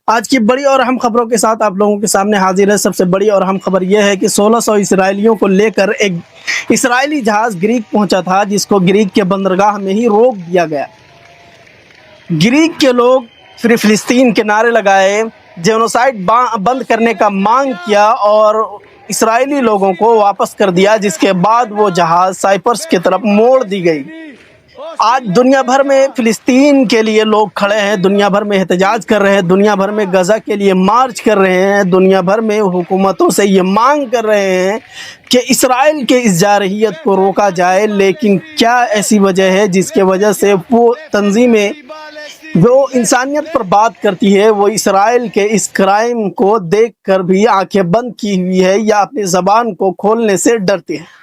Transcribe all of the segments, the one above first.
آج کی بڑی اور اہم خبروں کے ساتھ آپ لوگوں کے سامنے حاضر ہے۔ سب سے بڑی اور اہم خبر یہ ہے کہ 1600 اسرائیلیوں کو لے کر ایک اسرائیلی جہاز گریک پہنچا تھا، جس کو گریک کے بندرگاہ میں ہی روک دیا گیا۔ گریک کے لوگ پھر فلسطین کے نعرے لگائے، جینوسائیڈ بند کرنے کا مانگ کیا اور اسرائیلی لوگوں کو واپس کر دیا، جس کے بعد وہ جہاز سائپرس کی طرف موڑ دی گئی۔ آج دنیا بھر میں فلسطین کے لیے لوگ کھڑے ہیں، دنیا بھر میں احتجاج کر رہے ہیں، دنیا بھر میں غزہ کے لیے مارچ کر رہے ہیں، دنیا بھر میں حکومتوں سے یہ مانگ کر رہے ہیں کہ اسرائیل کے اس جارحیت کو روکا جائے۔ لیکن کیا ایسی وجہ ہے جس کی وجہ سے وہ تنظیمیں جو انسانیت پر بات کرتی ہے، وہ اسرائیل کے اس کرائم کو دیکھ کر بھی آنکھیں بند کی ہوئی ہے یا اپنی زبان کو کھولنے سے ڈرتی ہیں؟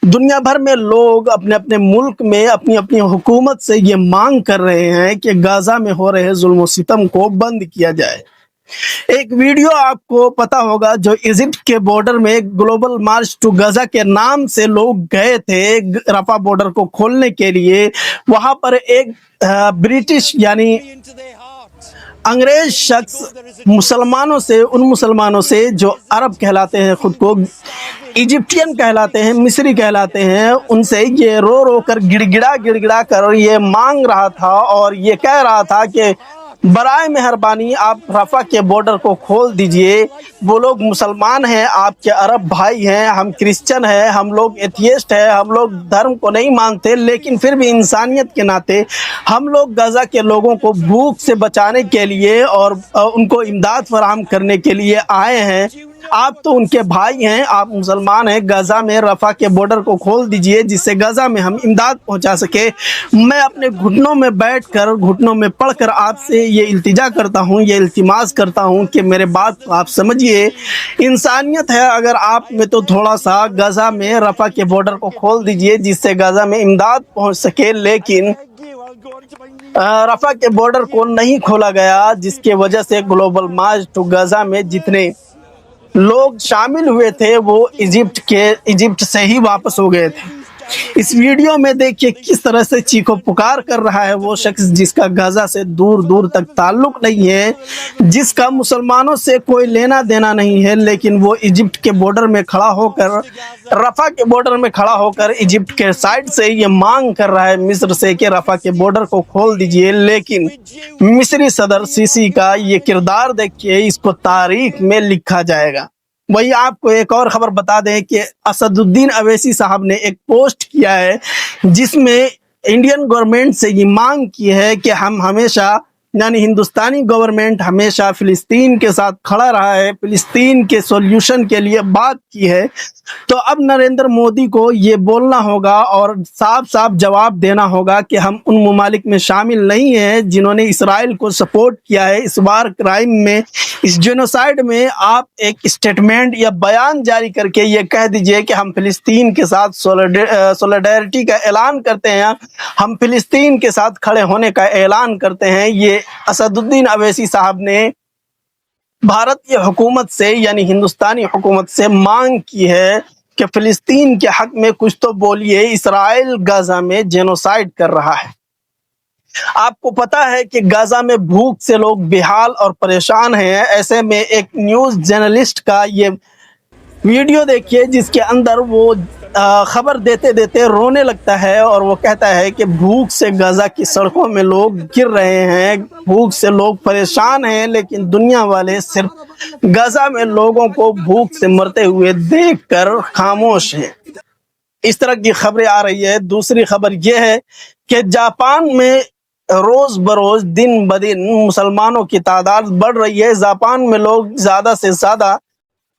دنیا بھر میں لوگ اپنے اپنے ملک میں اپنی اپنی حکومت سے یہ مانگ کر رہے ہیں کہ غزہ میں ہو رہے ظلم و ستم کو بند کیا جائے۔ ایک ویڈیو آپ کو پتا ہوگا جو ایجپٹ کے بارڈر میں گلوبل مارچ ٹو غزہ کے نام سے لوگ گئے تھے رفح بارڈر کو کھولنے کے لیے۔ وہاں پر ایک برٹش یعنی انگریز شخص ان مسلمانوں سے جو عرب کہلاتے ہیں، خود کو ایجپٹین کہلاتے ہیں، مصری کہلاتے ہیں، ان سے یہ رو رو کر گڑ گڑا کر یہ مانگ رہا تھا اور یہ کہہ رہا تھا کہ برائے مہربانی آپ رفح کے بارڈر کو کھول دیجئے۔ وہ لوگ مسلمان ہیں، آپ کے عرب بھائی ہیں، ہم کرسچن ہیں، ہم لوگ ایتھیسٹ ہیں، ہم لوگ دھرم کو نہیں مانتے، لیکن پھر بھی انسانیت کے ناطے ہم لوگ غزہ کے لوگوں کو بھوک سے بچانے کے لیے اور ان کو امداد فراہم کرنے کے لیے آئے ہیں۔ آپ تو ان کے بھائی ہیں، آپ مسلمان ہیں، غزہ میں رفح کے بارڈر کو کھول دیجئے جس سے غزہ میں ہم امداد پہنچا سکے۔ میں اپنے گھٹنوں میں بیٹھ کر، گھٹنوں میں پڑھ کر آپ سے یہ التجا کرتا ہوں، یہ التماس کرتا ہوں کہ میرے بات کو آپ سمجھیے۔ انسانیت ہے اگر آپ میں تو تھوڑا سا غزہ میں رفح کے بارڈر کو کھول دیجئے جس سے غزہ میں امداد پہنچ سکے، لیکن رفح کے بارڈر کو نہیں کھولا گیا، جس کی وجہ سے گلوبل مارچ ٹو غزہ میں جتنے لوگ شامل ہوئے تھے وہ ایجپٹ سے ہی واپس ہو گئے تھے۔ اس ویڈیو میں دیکھیے کس طرح سے چیخو پکار کر رہا ہے وہ شخص جس کا غزہ سے دور دور تک تعلق نہیں ہے، جس کا مسلمانوں سے کوئی لینا دینا نہیں ہے، لیکن وہ ایجپٹ کے بارڈر میں کھڑا ہو کر، رفح کے بارڈر میں کھڑا ہو کر ایجپٹ کے سائڈ سے یہ مانگ کر رہا ہے مصر سے کہ رفح کے بارڈر کو کھول دیجئے۔ لیکن مصری صدر سیسی کا یہ کردار دیکھیے، اس کو تاریخ میں لکھا جائے گا۔ وہی آپ کو ایک اور خبر بتا دیں کہ اسد الدین اویسی صاحب نے ایک پوسٹ کیا ہے جس میں انڈین گورنمنٹ سے یہ مانگ کی ہے کہ ہم ہمیشہ یعنی ہندوستانی گورنمنٹ ہمیشہ فلسطین کے ساتھ کھڑا رہا ہے، فلسطین کے سولوشن کے لیے بات کی ہے۔ تو اب نریندر مودی کو یہ بولنا ہوگا اور صاف صاف جواب دینا ہوگا کہ ہم ان ممالک میں شامل نہیں ہیں جنہوں نے اسرائیل کو سپورٹ کیا ہے اس وار کرائم میں، اس جینوسائیڈ میں۔ آپ ایک اسٹیٹمنٹ یا بیان جاری کر کے یہ کہہ دیجئے کہ ہم فلسطین کے ساتھ سولیڈیرٹی کا اعلان کرتے ہیں، ہم فلسطین کے ساتھ کھڑے ہونے کا اعلان کرتے ہیں۔ یہ اسد الدین اویسی صاحب نے بھارت کی حکومت سے یعنی ہندوستانی حکومت سے مانگ کی ہے کہ فلسطین کے حق میں کچھ تو بولیے، اسرائیل غزہ میں جینوسائیڈ کر رہا ہے۔ آپ کو پتا ہے کہ غزہ میں بھوک سے لوگ بےحال اور پریشان ہیں۔ ایسے میں ایک نیوز جرنلسٹ کا یہ ویڈیو دیکھیے جس کے اندر وہ خبر دیتے دیتے رونے لگتا ہے اور وہ کہتا ہے کہ بھوک سے غزہ کی سڑکوں میں لوگ گر رہے ہیں، بھوک سے لوگ پریشان ہیں، لیکن دنیا والے صرف غزہ میں لوگوں کو بھوک سے مرتے ہوئے دیکھ کر خاموش ہیں۔ اس طرح کی خبریں آ رہی ہے۔ دوسری خبر یہ ہے کہ جاپان میں روز بروز دن بدن مسلمانوں کی تعداد بڑھ رہی ہے۔ جاپان میں لوگ زیادہ سے زیادہ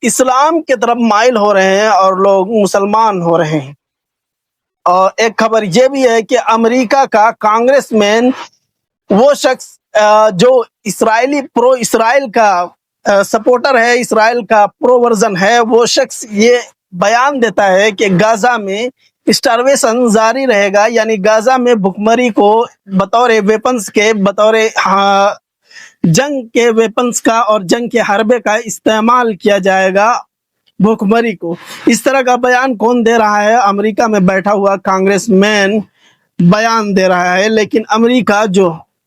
اسلام کی طرف مائل ہو رہے ہیں اور لوگ مسلمان ہو رہے ہیں۔ اور ایک خبر یہ بھی ہے کہ امریکہ کا کانگریس مین، وہ شخص جو پرو اسرائیل کا سپورٹر ہے، اسرائیل کا پرو ورژن ہے، وہ شخص یہ بیان دیتا ہے کہ غزہ میں اسٹارویشن جاری رہے گا، یعنی غزہ میں بھوکمری کو بطور ویپنز کے، بطور جنگ کے ویپنز کا اور جنگ کے حربے کا استعمال کیا جائے گا بھوکمری کو۔ اس طرح کا بیان کون دے رہا ہے؟ امریکہ میں بیٹھا ہوا کانگریس مین بیان دے رہا ہے۔ لیکن امریکہ جو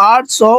800